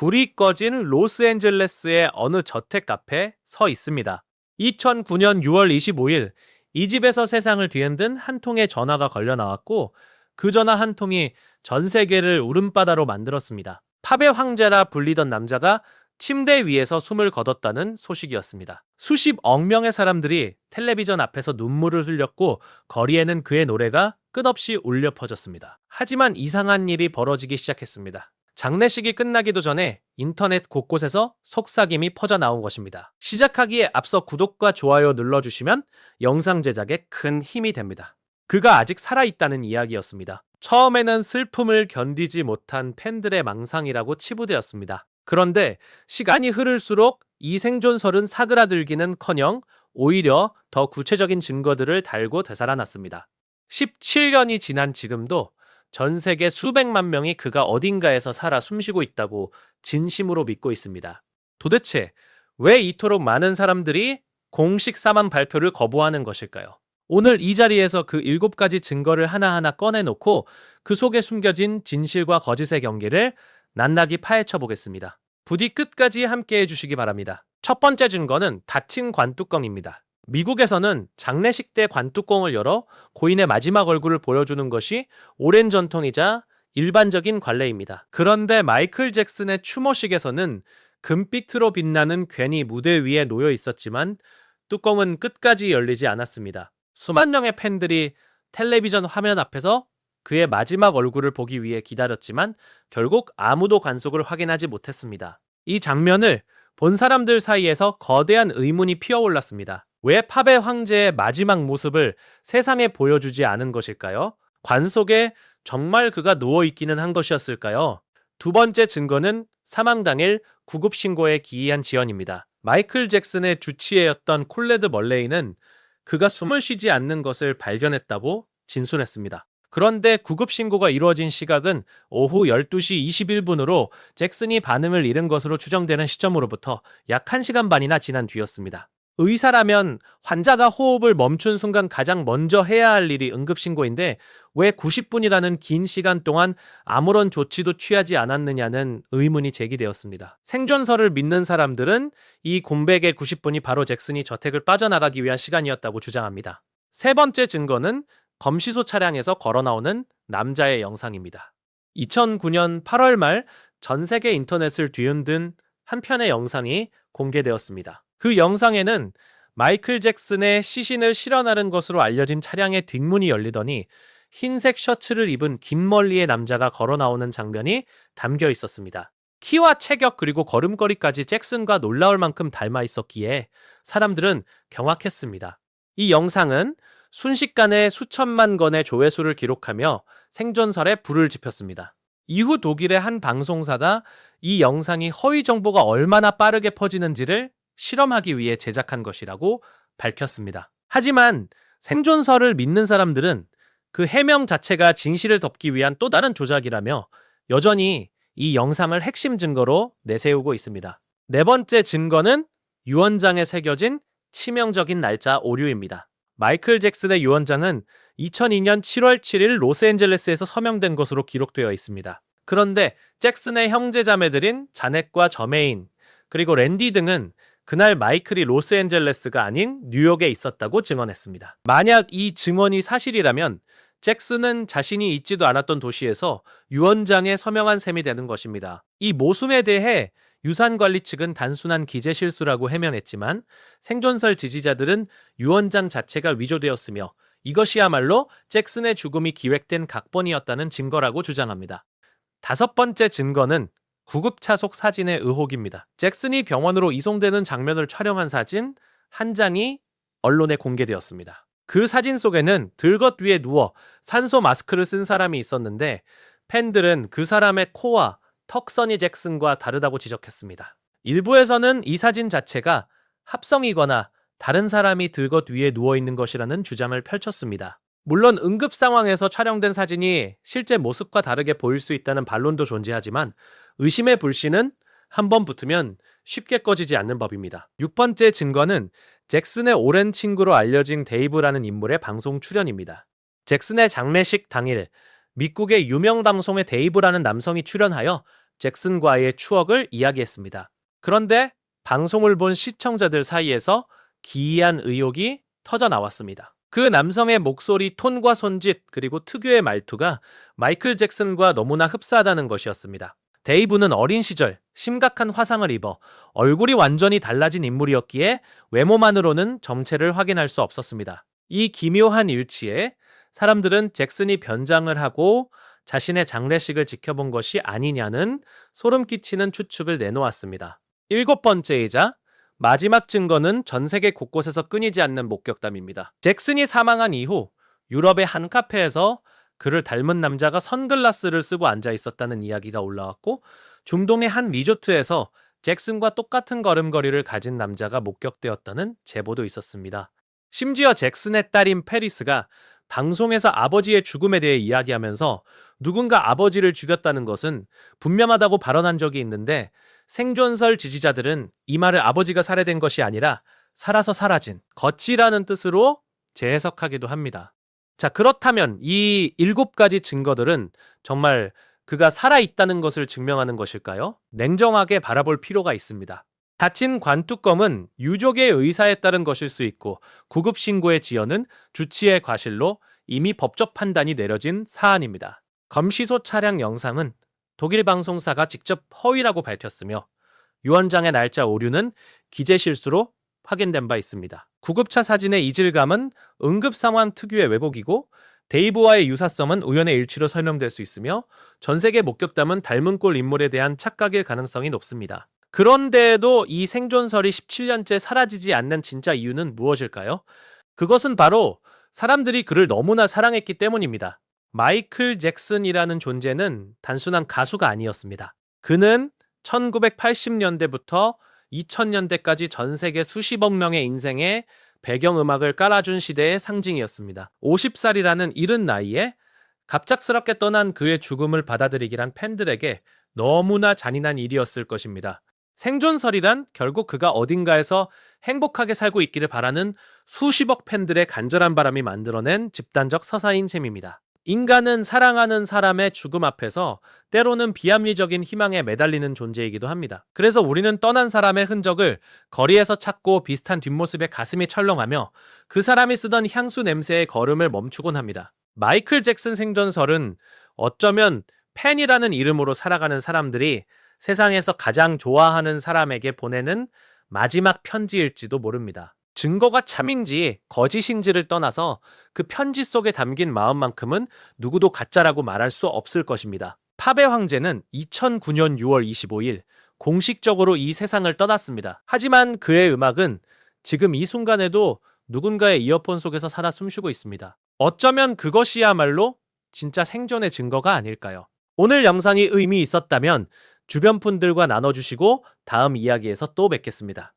불이 꺼진 로스앤젤레스의 어느 저택 앞에 서 있습니다. 2009년 6월 25일 이 집에서 세상을 뒤흔든 한 통의 전화가 걸려 나왔고 그 전화 한 통이 전 세계를 울음바다로 만들었습니다. 팝의 황제라 불리던 남자가 침대 위에서 숨을 거뒀다는 소식이었습니다. 수십억 명의 사람들이 텔레비전 앞에서 눈물을 흘렸고 거리에는 그의 노래가 끝없이 울려 퍼졌습니다. 하지만 이상한 일이 벌어지기 시작했습니다. 장례식이 끝나기도 전에 인터넷 곳곳에서 속삭임이 퍼져 나온 것입니다. 시작하기에 앞서 구독과 좋아요 눌러주시면 영상 제작에 큰 힘이 됩니다. 그가 아직 살아있다는 이야기였습니다. 처음에는 슬픔을 견디지 못한 팬들의 망상이라고 치부되었습니다. 그런데 시간이 흐를수록 이 생존설은 사그라들기는커녕 오히려 더 구체적인 증거들을 달고 되살아났습니다. 17년이 지난 지금도 전 세계 수백만 명이 그가 어딘가에서 살아 숨쉬고 있다고 진심으로 믿고 있습니다. 도대체 왜 이토록 많은 사람들이 공식 사망 발표를 거부하는 것일까요? 오늘 이 자리에서 그 7가지 증거를 하나하나 꺼내놓고 그 속에 숨겨진 진실과 거짓의 경계를 낱낱이 파헤쳐 보겠습니다. 부디 끝까지 함께 해주시기 바랍니다. 첫 번째 증거는 닫힌 관뚜껑입니다. 미국에서는 장례식 때 관뚜껑을 열어 고인의 마지막 얼굴을 보여주는 것이 오랜 전통이자 일반적인 관례입니다. 그런데 마이클 잭슨의 추모식에서는 금빛으로 빛나는 괜히 무대 위에 놓여 있었지만 뚜껑은 끝까지 열리지 않았습니다. 수만 명의 팬들이 텔레비전 화면 앞에서 그의 마지막 얼굴을 보기 위해 기다렸지만 결국 아무도 관속을 확인하지 못했습니다. 이 장면을 본 사람들 사이에서 거대한 의문이 피어올랐습니다. 왜 팝의 황제의 마지막 모습을 세상에 보여주지 않은 것일까요? 관속에 정말 그가 누워있기는 한 것이었을까요? 두 번째 증거는 사망 당일 구급신고에 기이한 지연입니다. 마이클 잭슨의 주치의였던 콜레드 멀레이는 그가 숨을 쉬지 않는 것을 발견했다고 진술했습니다. 그런데 구급신고가 이루어진 시각은 오후 12시 21분으로 잭슨이 반응을 잃은 것으로 추정되는 시점으로부터 약 1시간 반이나 지난 뒤였습니다. 의사라면 환자가 호흡을 멈춘 순간 가장 먼저 해야 할 일이 응급신고인데 왜 90분이라는 긴 시간 동안 아무런 조치도 취하지 않았느냐는 의문이 제기되었습니다. 생존설을 믿는 사람들은 이 공백의 90분이 바로 잭슨이 저택을 빠져나가기 위한 시간이었다고 주장합니다. 세 번째 증거는 검시소 차량에서 걸어 나오는 남자의 영상입니다. 2009년 8월 말 전 세계 인터넷을 뒤흔든 한 편의 영상이 공개되었습니다. 그 영상에는 마이클 잭슨의 시신을 실어나른 것으로 알려진 차량의 뒷문이 열리더니 흰색 셔츠를 입은 김멀리의 남자가 걸어 나오는 장면이 담겨 있었습니다. 키와 체격 그리고 걸음걸이까지 잭슨과 놀라울 만큼 닮아 있었기에 사람들은 경악했습니다. 이 영상은 순식간에 수천만 건의 조회수를 기록하며 생존설에 불을 지폈습니다. 이후 독일의 한 방송사가 이 영상이 허위 정보가 얼마나 빠르게 퍼지는지를 실험하기 위해 제작한 것이라고 밝혔습니다. 하지만 생존설을 믿는 사람들은 그 해명 자체가 진실을 덮기 위한 또 다른 조작이라며 여전히 이 영상을 핵심 증거로 내세우고 있습니다. 네 번째 증거는 유언장에 새겨진 치명적인 날짜 오류입니다. 마이클 잭슨의 유언장은 2002년 7월 7일 로스앤젤레스에서 서명된 것으로 기록되어 있습니다. 그런데 잭슨의 형제자매들인 자넷과 저메인 그리고 랜디 등은 그날 마이클이 로스앤젤레스가 아닌 뉴욕에 있었다고 증언했습니다. 만약 이 증언이 사실이라면 잭슨은 자신이 있지도 않았던 도시에서 유언장에 서명한 셈이 되는 것입니다. 이 모순에 대해 유산관리 측은 단순한 기재 실수라고 해명했지만 생존설 지지자들은 유언장 자체가 위조되었으며 이것이야말로 잭슨의 죽음이 기획된 각본이었다는 증거라고 주장합니다. 다섯 번째 증거는 구급차속 사진의 의혹입니다. 잭슨이 병원으로 이송되는 장면을 촬영한 사진 한 장이 언론에 공개되었습니다. 그 사진 속에는 들것 위에 누워 산소 마스크를 쓴 사람이 있었는데 팬들은 그 사람의 코와 턱선이 잭슨과 다르다고 지적했습니다. 일부에서는 이 사진 자체가 합성이거나 다른 사람이 들것 위에 누워있는 것이라는 주장을 펼쳤습니다. 물론 응급 상황에서 촬영된 사진이 실제 모습과 다르게 보일 수 있다는 반론도 존재하지만 의심의 불씨는 한번 붙으면 쉽게 꺼지지 않는 법입니다. 6번째 증거는 잭슨의 오랜 친구로 알려진 데이브라는 인물의 방송 출연입니다. 잭슨의 장례식 당일 미국의 유명 방송에 데이브라는 남성이 출연하여 잭슨과의 추억을 이야기했습니다. 그런데 방송을 본 시청자들 사이에서 기이한 의혹이 터져 나왔습니다. 그 남성의 목소리 톤과 손짓 그리고 특유의 말투가 마이클 잭슨과 너무나 흡사하다는 것이었습니다. 데이브는 어린 시절 심각한 화상을 입어 얼굴이 완전히 달라진 인물이었기에 외모만으로는 정체를 확인할 수 없었습니다. 이 기묘한 일치에 사람들은 잭슨이 변장을 하고 자신의 장례식을 지켜본 것이 아니냐는 소름 끼치는 추측을 내놓았습니다. 일곱 번째이자 마지막 증거는 전 세계 곳곳에서 끊이지 않는 목격담입니다. 잭슨이 사망한 이후 유럽의 한 카페에서 그를 닮은 남자가 선글라스를 쓰고 앉아 있었다는 이야기가 올라왔고, 중동의 한 리조트에서 잭슨과 똑같은 걸음걸이를 가진 남자가 목격되었다는 제보도 있었습니다. 심지어 잭슨의 딸인 페리스가 방송에서 아버지의 죽음에 대해 이야기하면서 누군가 아버지를 죽였다는 것은 분명하다고 발언한 적이 있는데, 생존설 지지자들은 이 말을 아버지가 살해된 것이 아니라 살아서 사라진 거치라는 뜻으로 재해석하기도 합니다. 자, 그렇다면 이 7가지 증거들은 정말 그가 살아있다는 것을 증명하는 것일까요? 냉정하게 바라볼 필요가 있습니다. 다친 관뚜껑은 유족의 의사에 따른 것일 수 있고, 구급 신고의 지연은 주치의 과실로 이미 법적 판단이 내려진 사안입니다. 검시소 차량 영상은 독일 방송사가 직접 허위라고 밝혔으며, 유언장의 날짜 오류는 기재 실수로 확인된 바 있습니다. 구급차 사진의 이질감은 응급 상황 특유의 왜곡이고, 데이브와의 유사성은 우연의 일치로 설명될 수 있으며, 전 세계 목격담은 닮은 꼴 인물에 대한 착각일 가능성이 높습니다. 그런데도 이 생존설이 17년째 사라지지 않는 진짜 이유는 무엇일까요? 그것은 바로 사람들이 그를 너무나 사랑했기 때문입니다. 마이클 잭슨이라는 존재는 단순한 가수가 아니었습니다. 그는 1980년대부터 2000년대까지 전 세계 수십억 명의 인생에 배경음악을 깔아준 시대의 상징이었습니다. 50살이라는 이른 나이에 갑작스럽게 떠난 그의 죽음을 받아들이기란 팬들에게 너무나 잔인한 일이었을 것입니다. 생존설이란 결국 그가 어딘가에서 행복하게 살고 있기를 바라는 수십억 팬들의 간절한 바람이 만들어낸 집단적 서사인 셈입니다. 인간은 사랑하는 사람의 죽음 앞에서 때로는 비합리적인 희망에 매달리는 존재이기도 합니다. 그래서 우리는 떠난 사람의 흔적을 거리에서 찾고 비슷한 뒷모습에 가슴이 철렁하며 그 사람이 쓰던 향수 냄새의 걸음을 멈추곤 합니다. 마이클 잭슨 생존설은 어쩌면 팬이라는 이름으로 살아가는 사람들이 세상에서 가장 좋아하는 사람에게 보내는 마지막 편지일지도 모릅니다. 증거가 참인지 거짓인지를 떠나서 그 편지 속에 담긴 마음만큼은 누구도 가짜라고 말할 수 없을 것입니다. 팝의 황제는 2009년 6월 25일 공식적으로 이 세상을 떠났습니다. 하지만 그의 음악은 지금 이 순간에도 누군가의 이어폰 속에서 살아 숨쉬고 있습니다. 어쩌면 그것이야말로 진짜 생존의 증거가 아닐까요? 오늘 영상이 의미 있었다면 주변 분들과 나눠주시고 다음 이야기에서 또 뵙겠습니다.